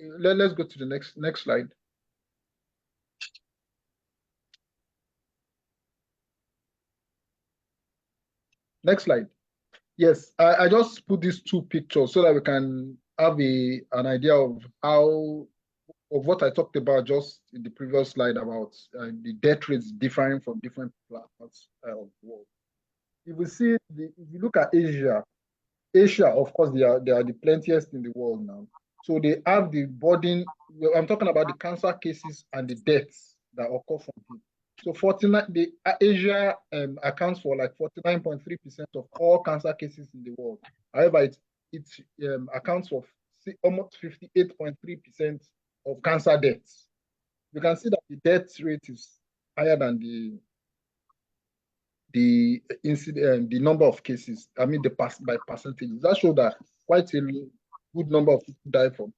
let's go to the next slide. Next slide. Yes, I just put these two pictures so that we can have an idea of what I talked about just in the previous slide about the death rates differing from different parts of the world. If we see, if you look at Asia, of course, they are the plentiest in the world now. So they have the burden. I'm talking about the cancer cases and the deaths that occur from it. So Asia accounts for like 49.3% of all cancer cases in the world. However, it accounts for almost 58.3% of cancer deaths. You can see that the death rate is higher than the incident, the number of cases. I mean, by percentages. That shows that quite a good number of people die from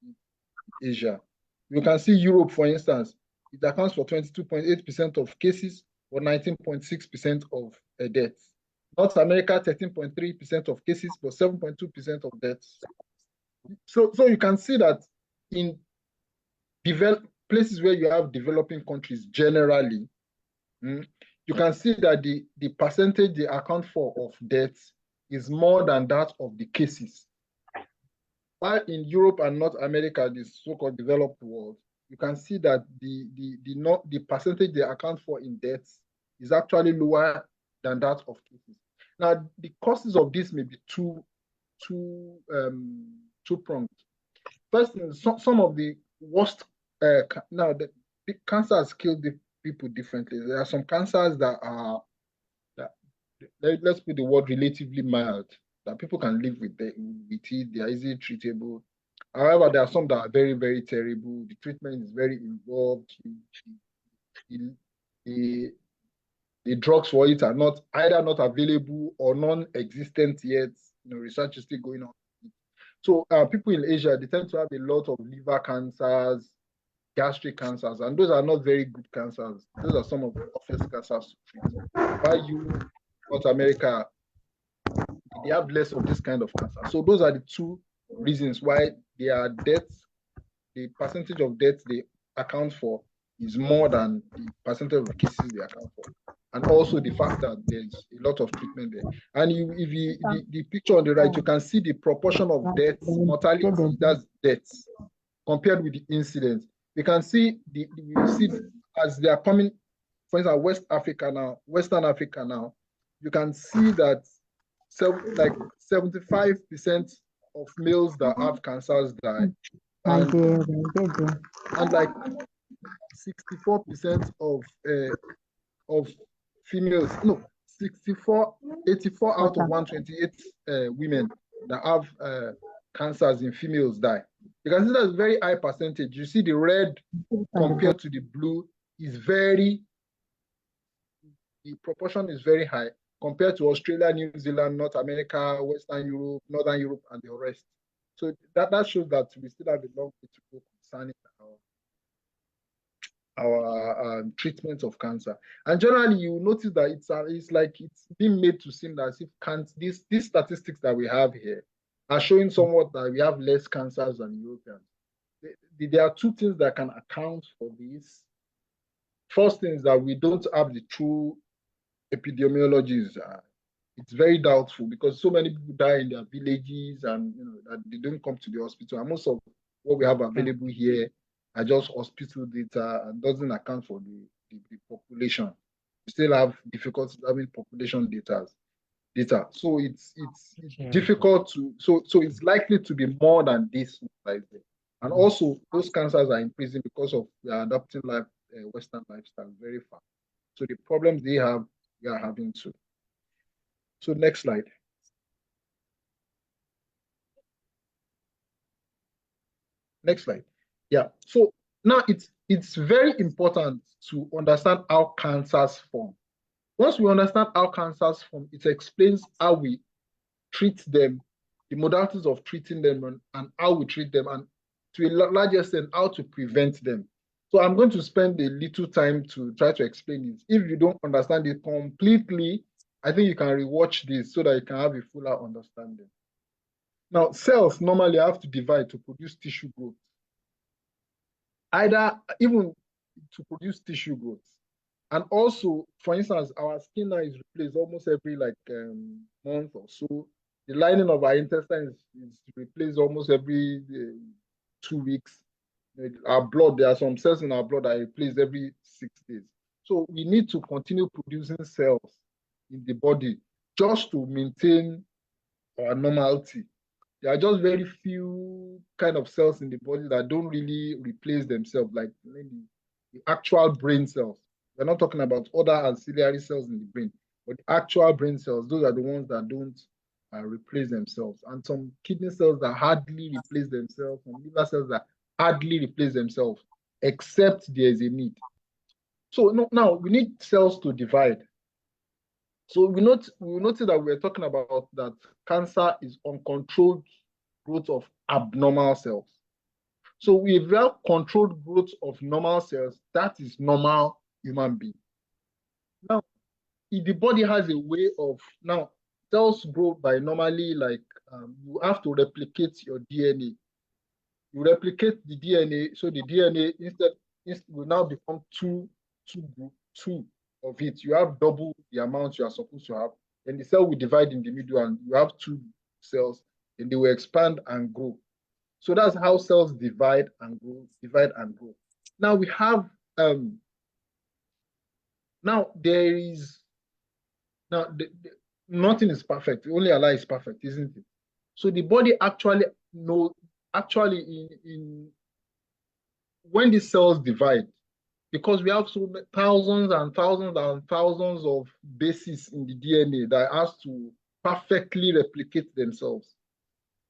Asia. You can see Europe, for instance, it accounts for 22.8% of cases or 19.6% of deaths. North America, 13.3% of cases, but 7.2% of deaths. So you can see that in places where you have developing countries generally, you can see that the percentage they account for of deaths is more than that of the cases. While in Europe and North America, the so-called developed world, you can see that the percentage they account for in deaths is actually lower than that of cases. Now, the causes of this may be two-pronged. First, some of the worst, now the cancers kill the people differently. There are some cancers that are, let's put the word relatively mild, that people can live with it, they are easily treatable. However, there are some that are very, very terrible. The treatment is very involved. The drugs for it are either not available or non-existent yet. Research is still going on. So people in Asia, they tend to have a lot of liver cancers, gastric cancers, and those are not very good cancers. Those are some of the toughest cancers to treat. While North America, they have less of this kind of cancer. So those are the two reasons why their deaths, the percentage of deaths they account for is more than the percentage of cases they account for. And also the fact that there's a lot of treatment there. And the picture on the right, you can see the proportion of deaths, mortality, that's deaths, compared with the incidence. You can see as they are coming, for instance, Western Africa now, you can see that like 75% of males that have cancers die, and like 64% of females, 84 out of 128 women that have cancers in females die. You can see that's a very high percentage. You see the red compared to the blue is the proportion is very high compared to Australia, New Zealand, North America, Western Europe, Northern Europe, and the rest. So that shows that we still have a long way to go concerning our treatment of cancer. And generally, you notice that it's like it's being made to seem that as if these statistics that we have here are showing somewhat that we have less cancers than Europeans. There are two things that can account for this. First thing is that we don't have the true epidemiologies. It's very doubtful because so many people die in their villages and that they don't come to the hospital. And most of what we have available here are just hospital data and doesn't account for the population. We still have difficulty having population data. So it's difficult to, so it's likely to be more than this. And also those cancers are increasing because of we are adopting Western lifestyle very fast. So the problems they have, we are having too. So next slide. Next slide. Yeah. So now it's very important to understand how cancers form. Once we understand how cancers form, it explains how we treat them, the modalities of treating them, and how we treat them, and to a large extent, how to prevent them. So I'm going to spend a little time to try to explain it. If you don't understand it completely, I think you can rewatch this so that you can have a fuller understanding. Now, cells normally have to divide to produce tissue growth. either even to produce tissue growth. And also, for instance, our skin now is replaced almost every month or so. The lining of our intestine is replaced almost every 2 weeks. Our blood, there are some cells in our blood that are replaced every 6 days. So we need to continue producing cells in the body just to maintain our normality. There are just very few kind of cells in the body that don't really replace themselves, like maybe the actual brain cells. We're not talking about other ancillary cells in the brain, but the actual brain cells, those are the ones that don't replace themselves. And some kidney cells that hardly replace themselves, some liver cells that hardly replace themselves, except there is a need. So now we need cells to divide. So we notice that we're talking about that cancer is uncontrolled growth of abnormal cells. So we have controlled growth of normal cells, that is normal human being. Now, if the body has a way of, now cells grow by normally you have to replicate your DNA. You replicate the DNA, so the DNA instead will now become two of it. You have double the amount you are supposed to have. Then the cell will divide in the middle and you have two cells, and they will expand and grow. So that's how cells divide and grow. Now we have nothing is perfect. Only Allah is perfect, isn't it? So the body actually when the cells divide, because we have so thousands and thousands and thousands of bases in the DNA that has to perfectly replicate themselves.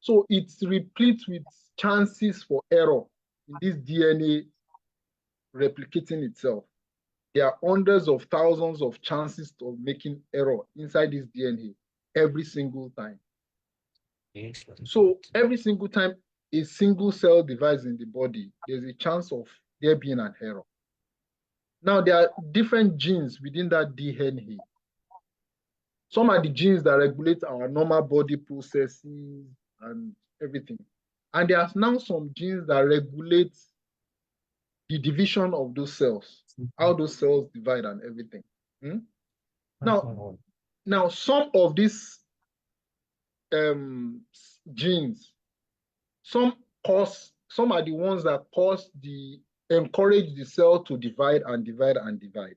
So it's replete with chances for error in this DNA replicating itself. There are hundreds of thousands of chances of making error inside this DNA every single time. So every single time a single cell divides in the body, there's a chance of there being an error. Now, there are different genes within that DNA. Some are the genes that regulate our normal body processes and everything. And there are now some genes that regulate the division of those cells, how those cells divide and everything. Now, some of these genes, some are the ones that encourage the cell to divide and divide and divide.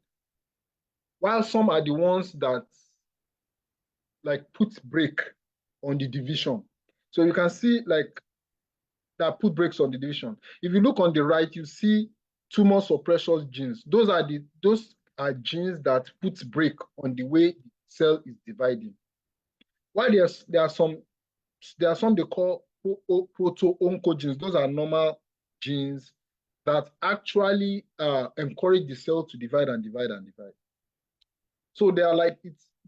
While some are the ones that put brake on the division. So you can see that put brakes on the division. If you look on the right, you see tumor suppressor genes. Those are genes that put brake on the way the cell is dividing. While there are some they call proto-oncogenes. Those are normal genes that actually encourage the cell to divide and divide and divide. So they are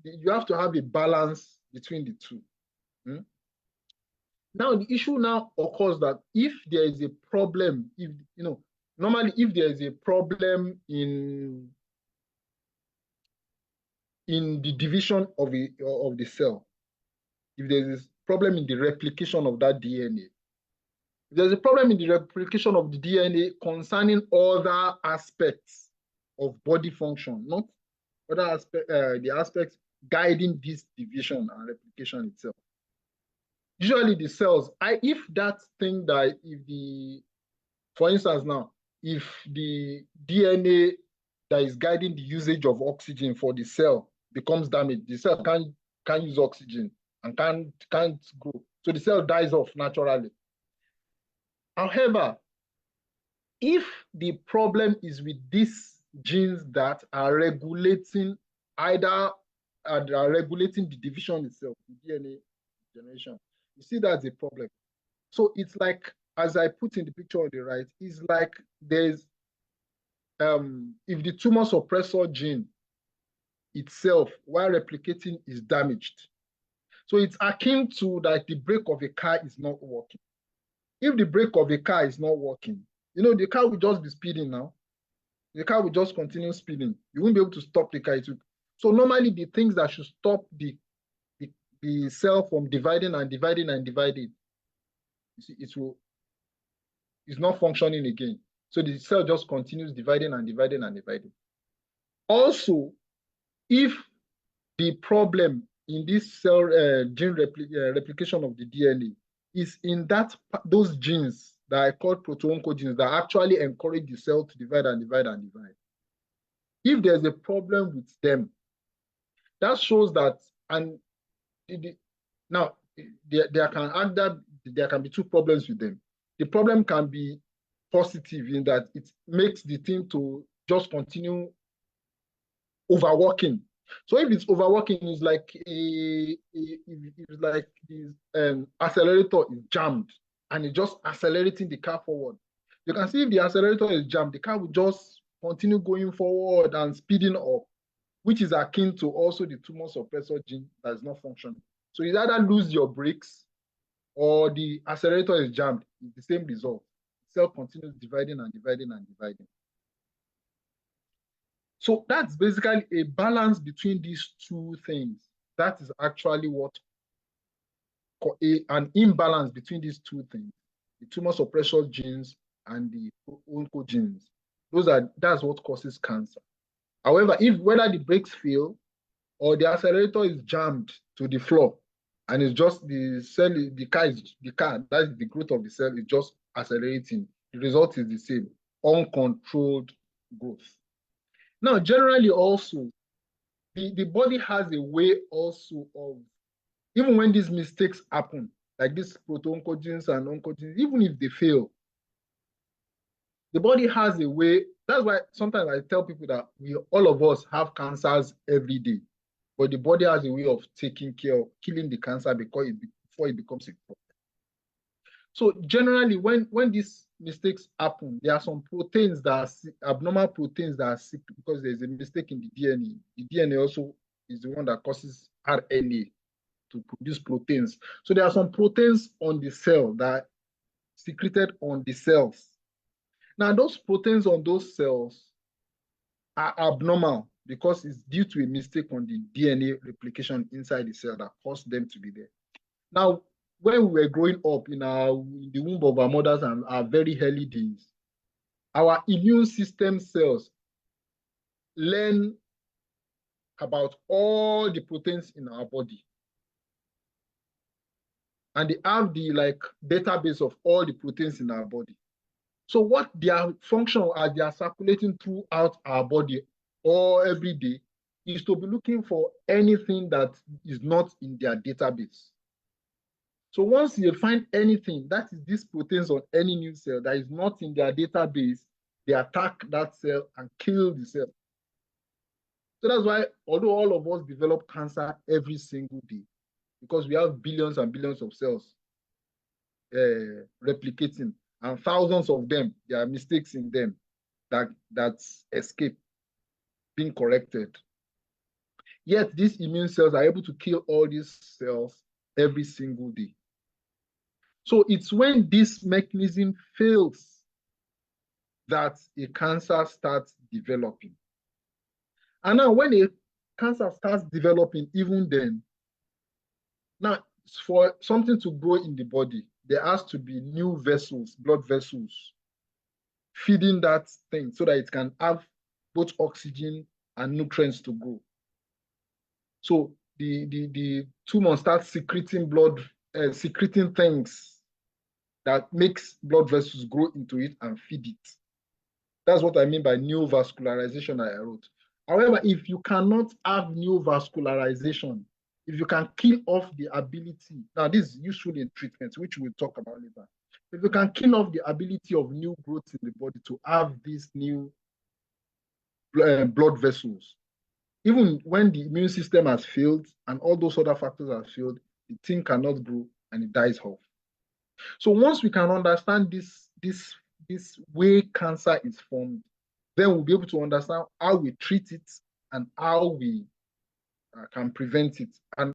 you have to have a balance between the two. Now the issue now occurs that if there is a problem, normally if there is a problem in the division of the cell, if there is a problem in the replication of that DNA, if there's a problem in the replication of the DNA concerning other aspects of body function, not other aspects, the aspects guiding this division and replication itself. Usually the cells, for instance now, if the DNA that is guiding the usage of oxygen for the cell becomes damaged, the cell can't use oxygen and can't grow. So the cell dies off naturally. However, if the problem is with these genes that are regulating regulating the division itself, the DNA generation, you see that's a problem. So it's like, as I put in the picture on the right, it's like there's if the tumor suppressor gene itself, while replicating, is damaged. So it's akin to the brake of a car is not working. If the brake of a car is not working, the car will just be speeding now. The car will just continue speeding. You won't be able to stop the car. So normally the things that should stop the cell from dividing and dividing and dividing, you see, it's not functioning again. So the cell just continues dividing and dividing and dividing. Also, if the problem in this cell gene replication of the DNA is in those genes that I call proto-oncogenes that actually encourage the cell to divide and divide and divide. If there's a problem with them, that shows that, and now there can be two problems with them. The problem can be positive in that it makes the thing to just continue overworking. So if it's overworking, it's like this accelerator is jammed and it's just accelerating the car forward. You can see if the accelerator is jammed, the car will just continue going forward and speeding up, which is akin to also the tumor suppressor gene that is not functioning. So you either lose your brakes or the accelerator is jammed. It's the same result. The cell continues dividing and dividing and dividing. So that's basically a balance between these two things. That is actually what an imbalance between these two things, the tumor suppressor genes and the oncogenes. That's what causes cancer. However, whether the brakes fail or the accelerator is jammed to the floor and it's just the car, that is the growth of the cell is just accelerating, the result is the same, uncontrolled growth. Now, generally also, the body has a way also of, even when these mistakes happen, like these proto-oncogenes and oncogenes, even if they fail, the body has a way. That's why sometimes I tell people that all of us have cancers every day, but the body has a way of taking care of killing the cancer before it becomes a problem. So generally, when these mistakes happen, there are some proteins that are abnormal proteins that are sick because there's a mistake in the DNA. The DNA also is the one that causes RNA to produce proteins. So there are some proteins on the cell that are secreted on the cells. Now, those proteins on those cells are abnormal because it's due to a mistake on the DNA replication inside the cell that caused them to be there. Now, when we were growing up in the womb of our mothers and our very early days, our immune system cells learn about all the proteins in our body. And they have the database of all the proteins in our body. So what their function as they are circulating throughout our body or every day is to be looking for anything that is not in their database. So once you find anything that is these proteins on any new cell that is not in their database, they attack that cell and kill the cell. So that's why, although all of us develop cancer every single day, because we have billions and billions of cells replicating, and thousands of them, there are mistakes in them that escape being corrected. Yet these immune cells are able to kill all these cells every single day. So it's when this mechanism fails that a cancer starts developing. And now when a cancer starts developing, even then, now for something to grow in the body, there has to be new vessels, blood vessels, feeding that thing so that it can have both oxygen and nutrients to grow. So the tumor starts secreting secreting things that makes blood vessels grow into it and feed it. That's what I mean by new vascularization I wrote. However, if you cannot have new vascularization, if you can kill off the ability, now this is useful in treatments, which we'll talk about later. If you can kill off the ability of new growth in the body to have these new blood vessels, even when the immune system has failed and all those other factors have failed, the thing cannot grow and it dies off. So once we can understand this way cancer is formed, then we'll be able to understand how we treat it and how we can prevent it. And